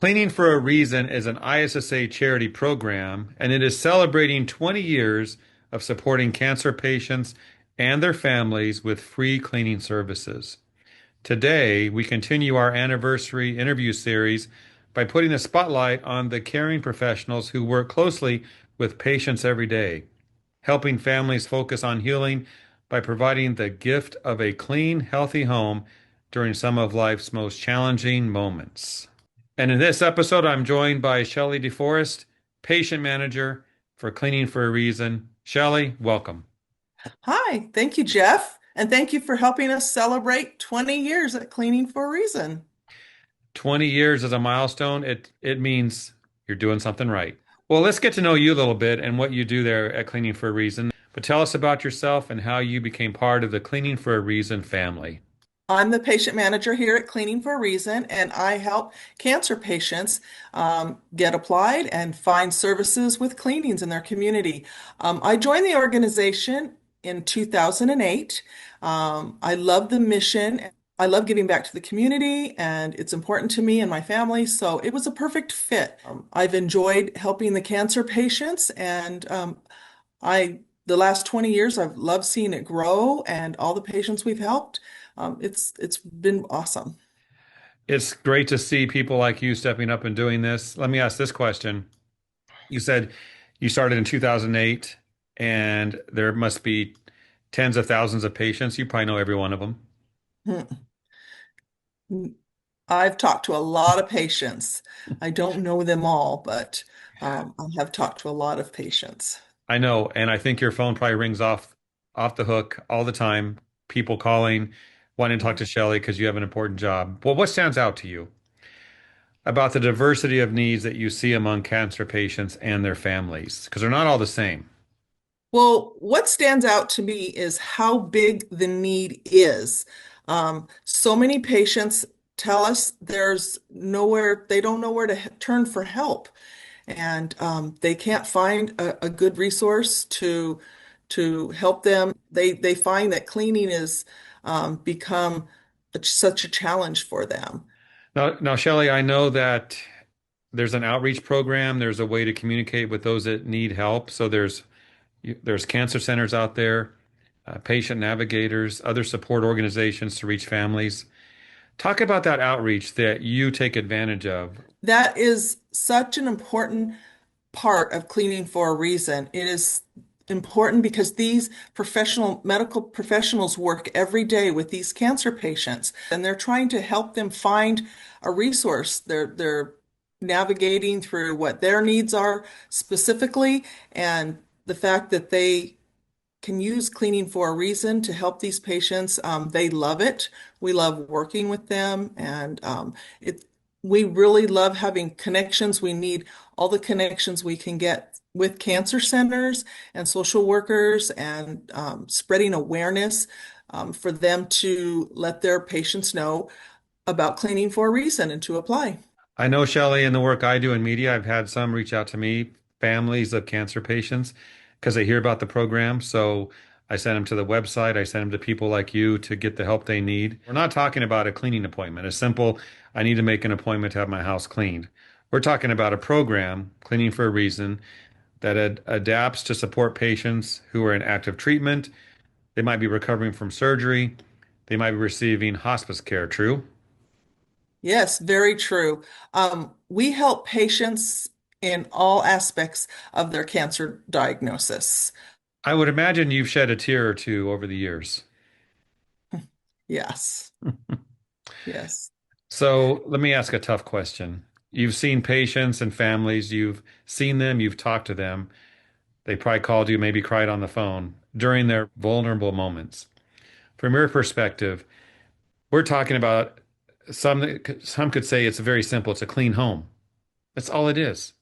Cleaning for a Reason is an ISSA charity program, and it is celebrating 20 years of supporting cancer patients and their families with free cleaning services. Today, we continue our anniversary interview series by putting a spotlight on the caring professionals who work closely with patients every day, helping families focus on healing by providing the gift of a clean, healthy home during some of life's most challenging moments. And in this episode, I'm joined by Shelly DeForest, patient manager for Cleaning for a Reason. Shelley, welcome. Hi, thank you, Jeff, and thank you for helping us celebrate 20 years at Cleaning for a Reason. 20 years is a milestone. It means you're doing something right. Well, let's get to know you a little bit and what you do there at Cleaning for a Reason. But tell us about yourself and how you became part of the Cleaning for a Reason family. I'm the patient manager here at Cleaning for a Reason, and I help cancer patients get applied and find services with cleanings in their community. I joined the organization in 2008. I love the mission. I love giving back to the community, and it's important to me and my family, so it was a perfect fit. I've enjoyed helping the cancer patients, and the last 20 years, I've loved seeing it grow and all the patients we've helped. It's been awesome. It's great to see people like you stepping up and doing this. Let me ask this question. You said you started in 2008, and there must be tens of thousands of patients. You probably know every one of them. I've talked to a lot of patients. I don't know them all, but I have talked to a lot of patients. I know, and I think your phone probably rings off the hook all the time. People calling, wanting to talk to Shelley because you have an important job. Well, what stands out to you about the diversity of needs that you see among cancer patients and their families? Because they're not all the same. Well, what stands out to me is how big the need is. So many patients tell us they don't know where to turn for help. And they can't find a good resource to help them. They find that cleaning is become such a challenge for them. Now, Shelley, I know that there's an outreach program. There's a way to communicate with those that need help. So there's cancer centers out there, patient navigators, other support organizations to reach families. Talk about that outreach that you take advantage of. That is such an important part of cleaning for a reason. It is important because these medical professionals work every day with these cancer patients, and they're trying to help them find a resource. They're navigating through what their needs are specifically, and the fact that they can use cleaning for a reason to help these patients. They love it. We love working with them, and we really love having connections. We need all the connections we can get with cancer centers and social workers, and spreading awareness for them to let their patients know about cleaning for a reason and to apply. I know, Shelley, in the work I do in media, I've had some reach out to me, families of cancer patients, because they hear about the program. So I send them to the website. I send them to people like you to get the help they need. We're not talking about a cleaning appointment, a simple, I need to make an appointment to have my house cleaned. We're talking about a program, Cleaning for a Reason, that adapts to support patients who are in active treatment. They might be recovering from surgery. They might be receiving hospice care. True? Yes, very true. We help patients in all aspects of their cancer diagnosis. I would imagine you've shed a tear or two over the years. Yes, yes. So let me ask a tough question. You've seen patients and families, you've seen them, you've talked to them. They probably called you, maybe cried on the phone during their vulnerable moments. From your perspective, we're talking about some could say it's very simple. It's a clean home. That's all it is.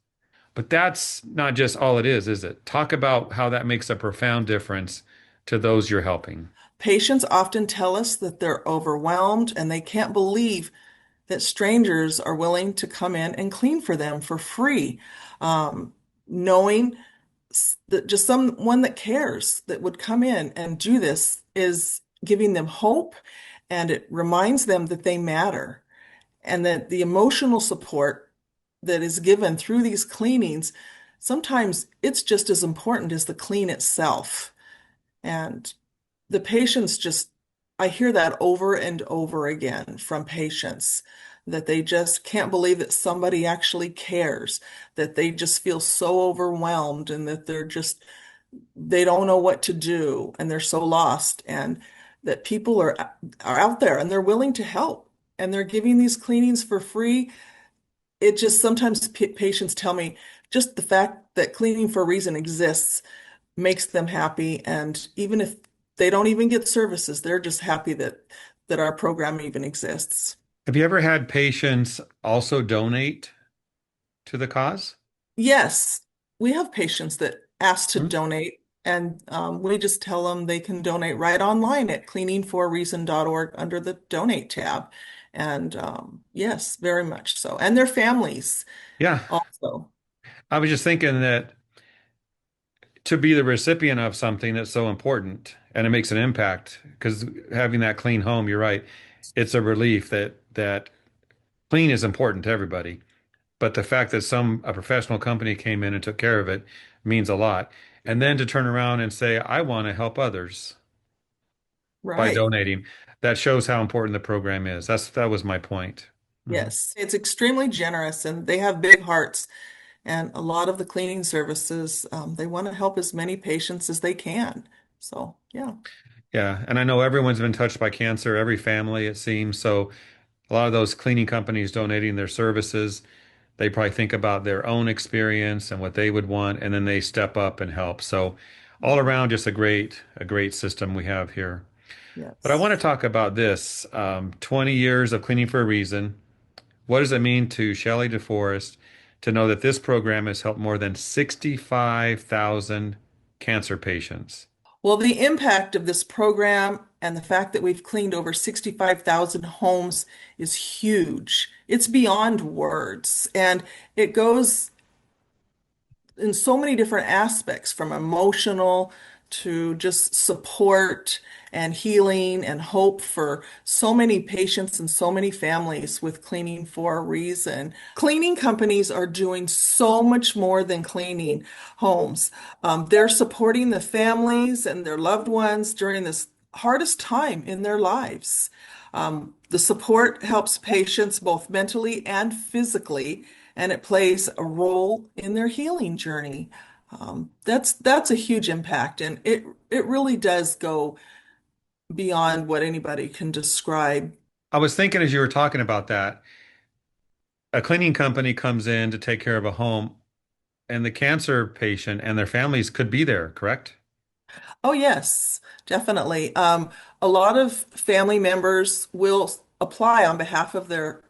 But that's not just all it is it? Talk about how that makes a profound difference to those you're helping. Patients often tell us that they're overwhelmed and they can't believe that strangers are willing to come in and clean for them for free. Knowing that just someone that cares that would come in and do this is giving them hope, and it reminds them that they matter and that the emotional support. that is given through these cleanings, sometimes it's just as important as the clean itself. And the patients just, I hear that over and over again from patients that they just can't believe that somebody actually cares, that they just feel so overwhelmed and that they don't know what to do and they're so lost, and that people are out there and they're willing to help and they're giving these cleanings for free. It just sometimes patients tell me just the fact that cleaning for a reason exists makes them happy. And even if they don't even get services, they're just happy that our program even exists. Have you ever had patients also donate to the cause? Yes, we have patients that ask to Hmm? donate, and we just tell them they can donate right online at cleaningforareason.org under the donate tab. And yes, very much so. And their families Yeah, also. I was just thinking that to be the recipient of something that's so important and it makes an impact because having that clean home, you're right, it's a relief that clean is important to everybody. But the fact that a professional company came in and took care of it means a lot. And then to turn around and say, I want to help others by Right. donating, that shows how important the program is. That was my point. Mhm. Yes, it's extremely generous and they have big hearts. And a lot of the cleaning services, they want to help as many patients as they can. So, yeah. Yeah, and I know everyone's been touched by cancer, every family, it seems. So a lot of those cleaning companies donating their services, they probably think about their own experience and what they would want, and then they step up and help. So all around, just a great system we have here. But I want to Yes. talk about this 20 years of cleaning for a reason. What does it mean to Shelly DeForest to know that this program has helped more than 65,000 cancer patients? Well, the impact of this program and the fact that we've cleaned over 65,000 homes is huge. It's beyond words. And it goes in so many different aspects, from emotional to just support and healing and hope for so many patients and so many families with Cleaning for a Reason. Cleaning companies are doing so much more than cleaning homes. They're supporting the families and their loved ones during this hardest time in their lives. The support helps patients both mentally and physically, and it plays a role in their healing journey. That's a huge impact, and it really does go beyond what anybody can describe. I was thinking as you were talking about that, a cleaning company comes in to take care of a home, and the cancer patient and their families could be there, correct? Oh, yes, definitely. A lot of family members will apply on behalf of their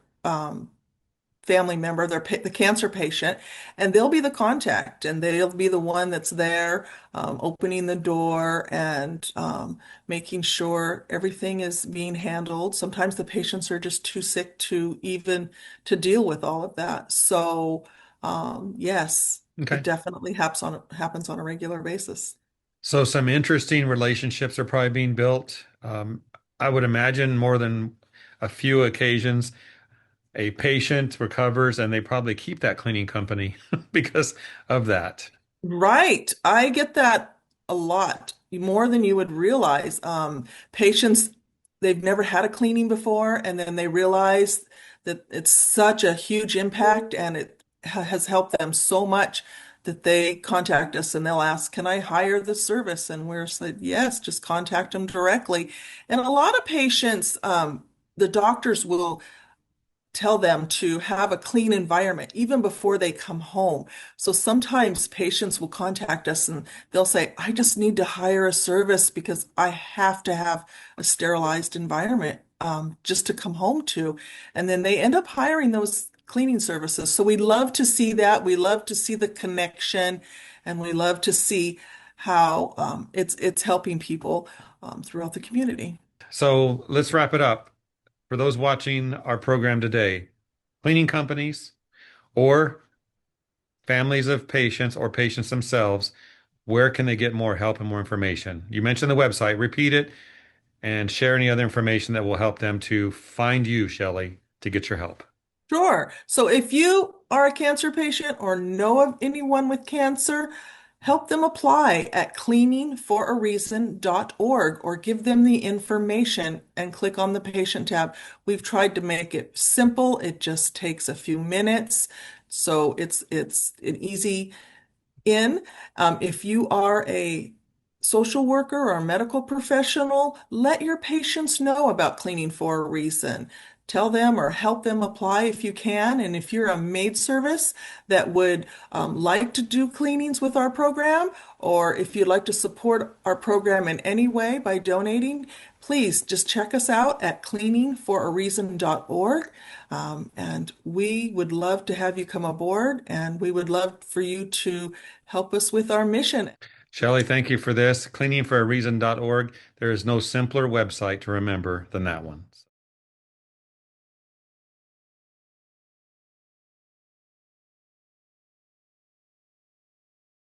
family member, the cancer patient, and they'll be the contact, and they'll be the one that's there, opening the door and making sure everything is being handled. Sometimes the patients are just too sick to even to deal with all of that. So, yes, it Okay. definitely happens on a regular basis. So some interesting relationships are probably being built. I would imagine more than a few occasions, a patient recovers and they probably keep that cleaning company because of that. Right. I get that a lot, more than you would realize. Patients, they've never had a cleaning before, and then they realize that it's such a huge impact and it has helped them so much that they contact us and they'll ask, can I hire the service? And we're said, yes, just contact them directly. And a lot of patients, the doctors will tell them to have a clean environment even before they come home. So sometimes patients will contact us and they'll say, I just need to hire a service because I have to have a sterilized environment just to come home to. And then they end up hiring those cleaning services. So we love to see that. We love to see the connection, and we love to see how it's helping people throughout the community. So let's wrap it up. For those watching our program today, cleaning companies or families of patients or patients themselves, where can they get more help and more information? You mentioned the website. Repeat it and share any other information that will help them to find you, Shelley, to get your help. Sure. So if you are a cancer patient or know of anyone with cancer, help them apply at cleaningforareason.org or give them the information and click on the patient tab. We've tried to make it simple. It just takes a few minutes. So it's an easy in. If you are a social worker or a medical professional, let your patients know about cleaning for a reason. Tell them or help them apply if you can. And if you're a maid service that would like to do cleanings with our program, or if you'd like to support our program in any way by donating, please just check us out at cleaningforareason.org. And we would love to have you come aboard, and we would love for you to help us with our mission. Shelley, thank you for this. Cleaningforareason.org. There is no simpler website to remember than that one.